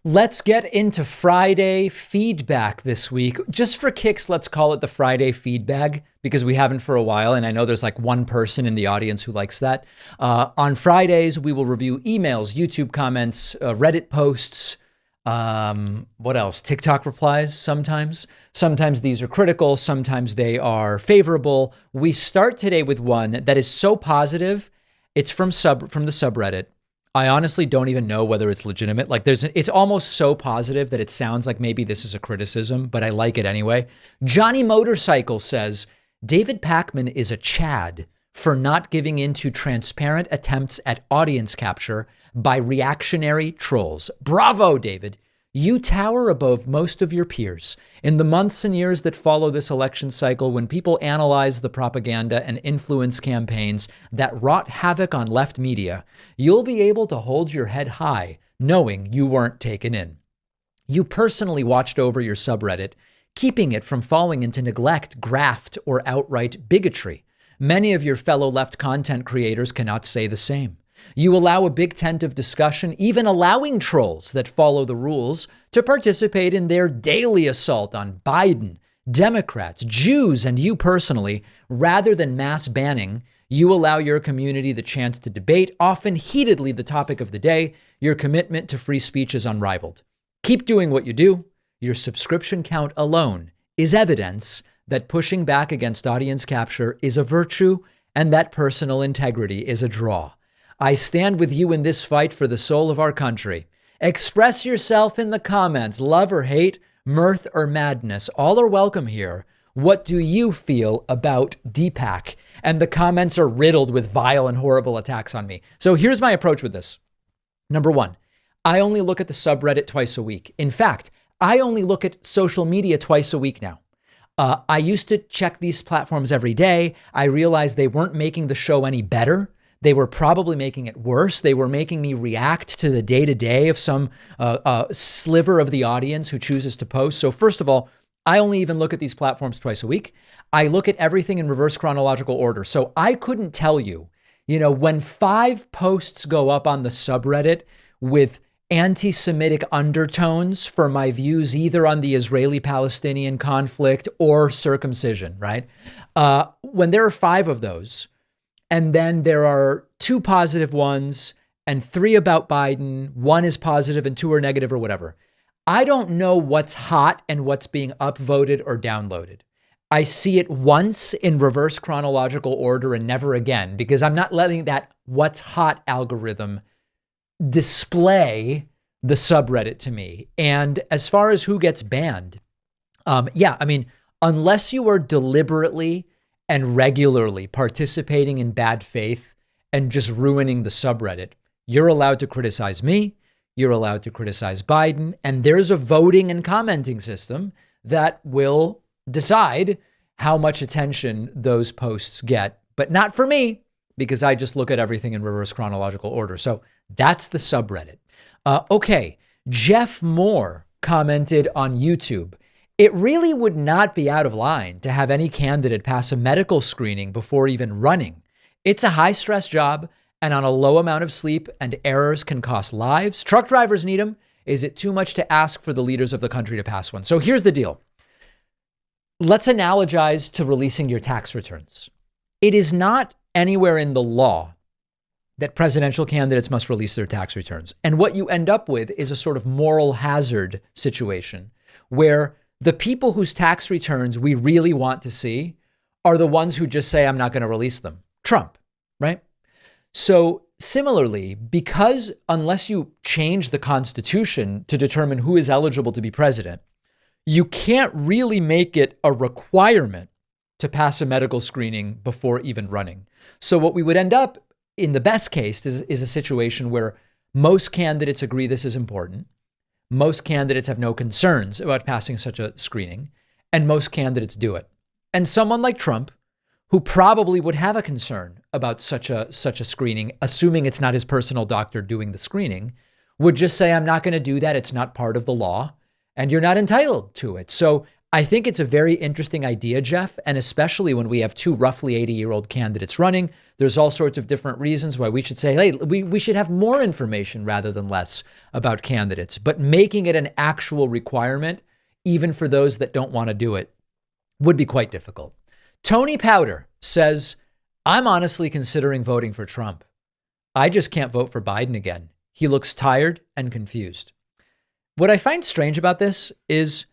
Let's get into Friday feedback this week. Just for kicks, let's call it the Friday feedback because we haven't for a while. And I know there's like one person in the audience who likes that. On Fridays, we will review emails, YouTube comments, Reddit posts. What else? TikTok replies sometimes. Sometimes these are critical. Sometimes they are favorable. We start today with one that is so positive. It's from the subreddit. I honestly don't even know whether it's legitimate. Like it's almost so positive that it sounds like maybe this is a criticism, but I like it anyway. Johnny Motorcycle says, David Pakman is a Chad for not giving in to transparent attempts at audience capture by reactionary trolls. Bravo, David. You tower above most of your peers. In the months and years that follow this election cycle, when people analyze the propaganda and influence campaigns that wrought havoc on left media, you'll be able to hold your head high, knowing you weren't taken in. You personally watched over your subreddit, keeping it from falling into neglect, graft, or outright bigotry. Many of your fellow left content creators cannot say the same. You allow a big tent of discussion, even allowing trolls that follow the rules to participate in their daily assault on Biden, Democrats, Jews, and you personally. Rather than mass banning, you allow your community the chance to debate, often heatedly, the topic of the day. Your commitment to free speech is unrivaled. Keep doing what you do. Your subscription count alone is evidence that pushing back against audience capture is a virtue and that personal integrity is a draw. I stand with you in this fight for the soul of our country. Express yourself in the comments. Love or hate, mirth or madness. All are welcome here. What do you feel about Deepak? And the comments are riddled with vile and horrible attacks on me. So here's my approach with this. Number one, I only look at the subreddit twice a week. In fact, I only look at social media twice a week now. I used to check these platforms every day. I realized they weren't making the show any better. They were probably making it worse. They were making me react to the day-to-day of some sliver of the audience who chooses to post. So first of all, I only even look at these platforms twice a week. I look at everything in reverse chronological order. So I couldn't tell you, when 5 posts go up on the subreddit with anti-Semitic undertones for my views either on the Israeli-Palestinian conflict or circumcision, right? When there are 5 of those, and then there are 2 positive ones and 3 about Biden. 1 is positive and 2 are negative or whatever. I don't know what's hot and what's being upvoted or downloaded. I see it once in reverse chronological order and never again, because I'm not letting that what's hot algorithm display the subreddit to me. And as far as who gets banned, unless you are deliberately and regularly participating in bad faith and just ruining the subreddit, you're allowed to criticize me, you're allowed to criticize Biden, and there's a voting and commenting system that will decide how much attention those posts get, but not for me, because I just look at everything in reverse chronological order. So that's the subreddit. Okay, Jeff Moore commented on YouTube. It really would not be out of line to have any candidate pass a medical screening before even running. It's a high stress job, and on a low amount of sleep, and errors can cost lives. Truck drivers need them. Is it too much to ask for the leaders of the country to pass one? So here's the deal. Let's analogize to releasing your tax returns. It is not anywhere in the law that presidential candidates must release their tax returns. And what you end up with is a sort of moral hazard situation where the people whose tax returns we really want to see are the ones who just say, I'm not going to release them. Trump, right? So similarly, because unless you change the Constitution to determine who is eligible to be president, you can't really make it a requirement to pass a medical screening before even running. So what we would end up in the best case is a situation where most candidates agree this is important. Most candidates have no concerns about passing such a screening, and most candidates do it. And someone like Trump, who probably would have a concern about such a screening, assuming it's not his personal doctor doing the screening, would just say, I'm not going to do that. It's not part of the law, and you're not entitled to it. So I think it's a very interesting idea, Jeff, and especially when we have two roughly 80-year-old candidates running, there's all sorts of different reasons why we should say, hey, we should have more information rather than less about candidates. But making it an actual requirement, even for those that don't want to do it, would be quite difficult. Tony Powder says, I'm honestly considering voting for Trump. I just can't vote for Biden again. He looks tired and confused. What I find strange about this is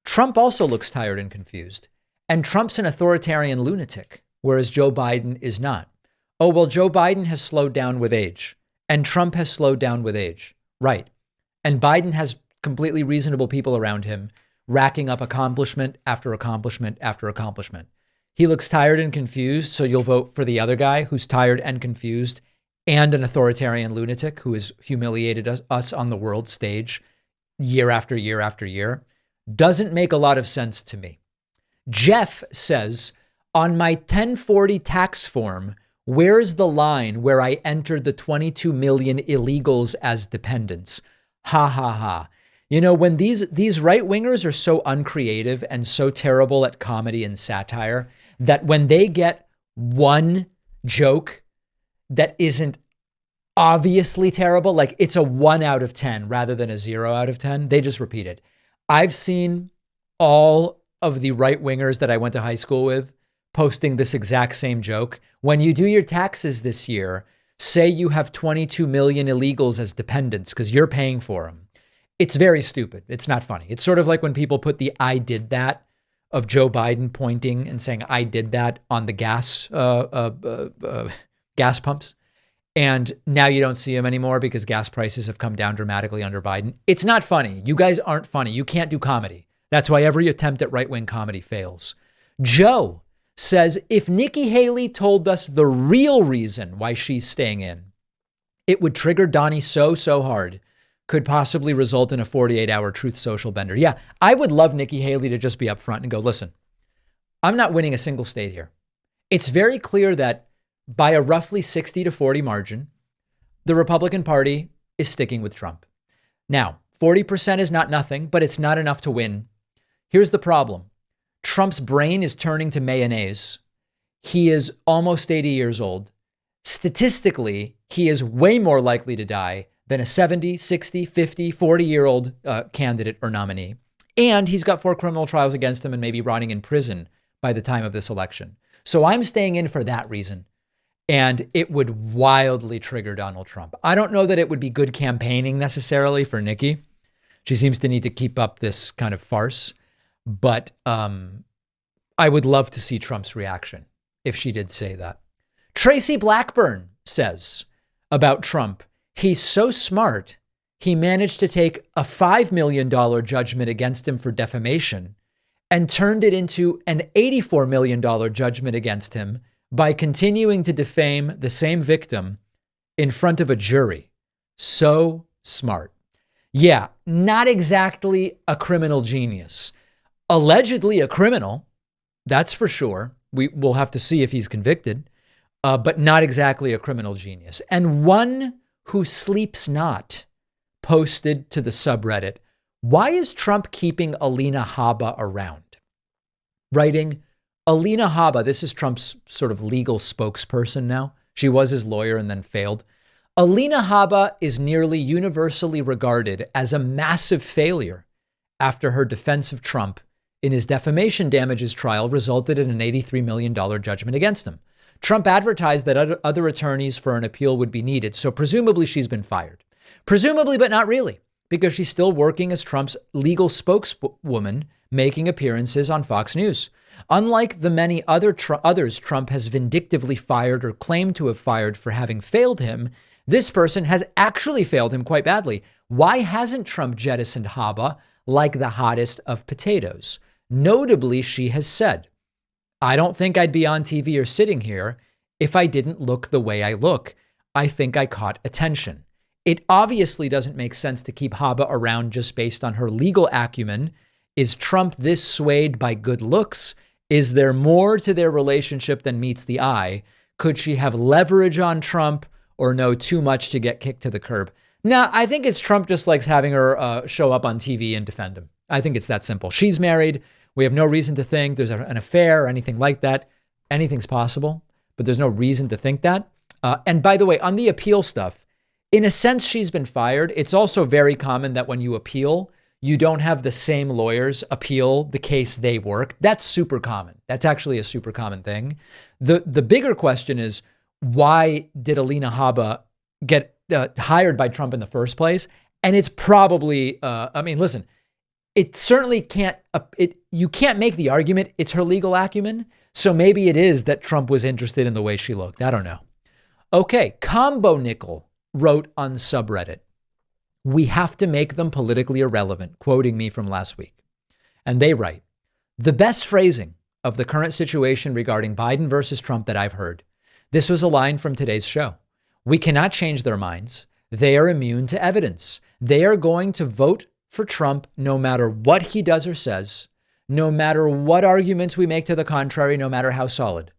Trump also looks tired and confused. And Trump's an authoritarian lunatic, whereas Joe Biden is not. Oh, well, Joe Biden has slowed down with age, and Trump has slowed down with age. Right. And Biden has completely reasonable people around him, racking up accomplishment after accomplishment after accomplishment. He looks tired and confused, so you'll vote for the other guy who's tired and confused and an authoritarian lunatic who has humiliated us on the world stage year after year after year. Doesn't make a lot of sense to me. Jeff says, on my 1040 tax form, where's the line where I entered the 22 million illegals as dependents? Ha ha ha. You know, when these right-wingers are so uncreative and so terrible at comedy and satire that when they get one joke that isn't obviously terrible, like it's a 1 out of 10 rather than a 0 out of 10, they just repeat it. I've seen all of the right-wingers that I went to high school with posting this exact same joke. When you do your taxes this year, say you have 22 million illegals as dependents because you're paying for them. It's very stupid. It's not funny. It's sort of like when people put the I did that of Joe Biden pointing and saying I did that on the gas pumps. And now you don't see him anymore because gas prices have come down dramatically under Biden. It's not funny. You guys aren't funny. You can't do comedy. That's why every attempt at right-wing comedy fails. Joe says, if Nikki Haley told us the real reason why she's staying in, it would trigger Donnie so hard, could possibly result in a 48-hour Truth Social bender. Yeah, I would love Nikki Haley to just be upfront and go, listen, I'm not winning a single state here. It's very clear that by a roughly 60-40 margin, the Republican Party is sticking with Trump. Now, 40% is not nothing, but it's not enough to win. Here's the problem. Trump's brain is turning to mayonnaise. He is almost 80 years old. Statistically, he is way more likely to die than a 70, 60, 50, 40-year-old candidate or nominee. And he's got 4 criminal trials against him and maybe rotting in prison by the time of this election. So I'm staying in for that reason. And it would wildly trigger Donald Trump. I don't know that it would be good campaigning necessarily for Nikki. She seems to need to keep up this kind of farce. But I would love to see Trump's reaction if she did say that. Tracy Blackburn says about Trump, he's so smart, he managed to take a $5 million judgment against him for defamation and turned it into an $84 million judgment against him by continuing to defame the same victim in front of a jury. So smart. Yeah, not exactly a criminal genius. Allegedly a criminal, that's for sure. We'll have to see if he's convicted, but not exactly a criminal genius. And one who sleeps not posted to the subreddit, why is Trump keeping Alina Habba around? Writing, Alina Habba, this is Trump's sort of legal spokesperson now. She was his lawyer and then failed. Alina Habba is nearly universally regarded as a massive failure after her defense of Trump in his defamation damages trial resulted in an $83 million judgment against him. Trump advertised that other attorneys for an appeal would be needed, so presumably she's been fired. Presumably, but not really, because she's still working as Trump's legal spokeswoman, making appearances on Fox News. Unlike the many others Trump has vindictively fired or claimed to have fired for having failed him, this person has actually failed him quite badly. Why hasn't Trump jettisoned Habba like the hottest of potatoes? Notably, she has said, I don't think I'd be on TV or sitting here if I didn't look the way I look. I think I caught attention. It obviously doesn't make sense to keep Habba around just based on her legal acumen. Is Trump this swayed by good looks? Is there more to their relationship than meets the eye? Could she have leverage on Trump or know too much to get kicked to the curb? Nah, I think it's Trump just likes having her show up on TV and defend him. I think it's that simple. She's married. We have no reason to think there's an affair or anything like that. Anything's possible, but there's no reason to think that. And by the way, on the appeal stuff, in a sense, she's been fired. It's also very common that when you appeal, you don't have the same lawyers appeal the case they work. That's super common. That's actually a super common thing. The bigger question is, why did Alina Habba get hired by Trump in the first place? And it's probably, listen, it certainly can't, you can't make the argument it's her legal acumen. So maybe it is that Trump was interested in the way she looked. I don't know. Okay, Combo Nickel wrote on subreddit, "We have to make them politically irrelevant," quoting me from last week. And they write, "The best phrasing of the current situation regarding Biden versus Trump that I've heard. This was a line from today's show. We cannot change their minds. They are immune to evidence. They are going to vote for Trump no matter what he does or says, no matter what arguments we make to the contrary, no matter how solid.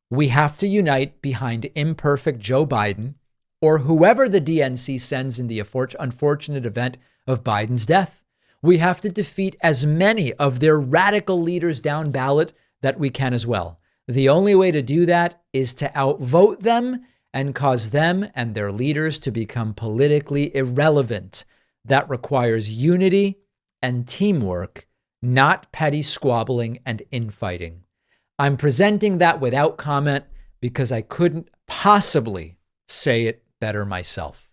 We have to unite behind imperfect Joe Biden or whoever the DNC sends in the unfortunate event of Biden's death. We have to defeat as many of their radical leaders down ballot that we can as well. The only way to do that is to outvote them and cause them and their leaders to become politically irrelevant. That requires unity and teamwork, not petty squabbling and infighting. I'm presenting that without comment because I couldn't possibly say it better myself."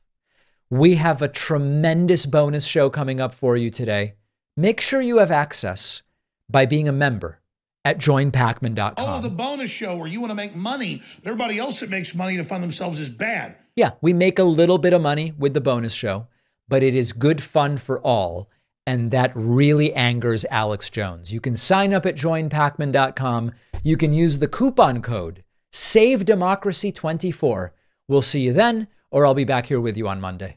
We have a tremendous bonus show coming up for you today. Make sure you have access by being a member at joinpakman.com. Oh, the bonus show where you want to make money, but everybody else that makes money to fund themselves is bad. Yeah, we make a little bit of money with the bonus show, but it is good fun for all. And that really angers Alex Jones. You can sign up at joinpakman.com. You can use the coupon code SAVEDEMOCRACY24. We'll see you then, or I'll be back here with you on Monday.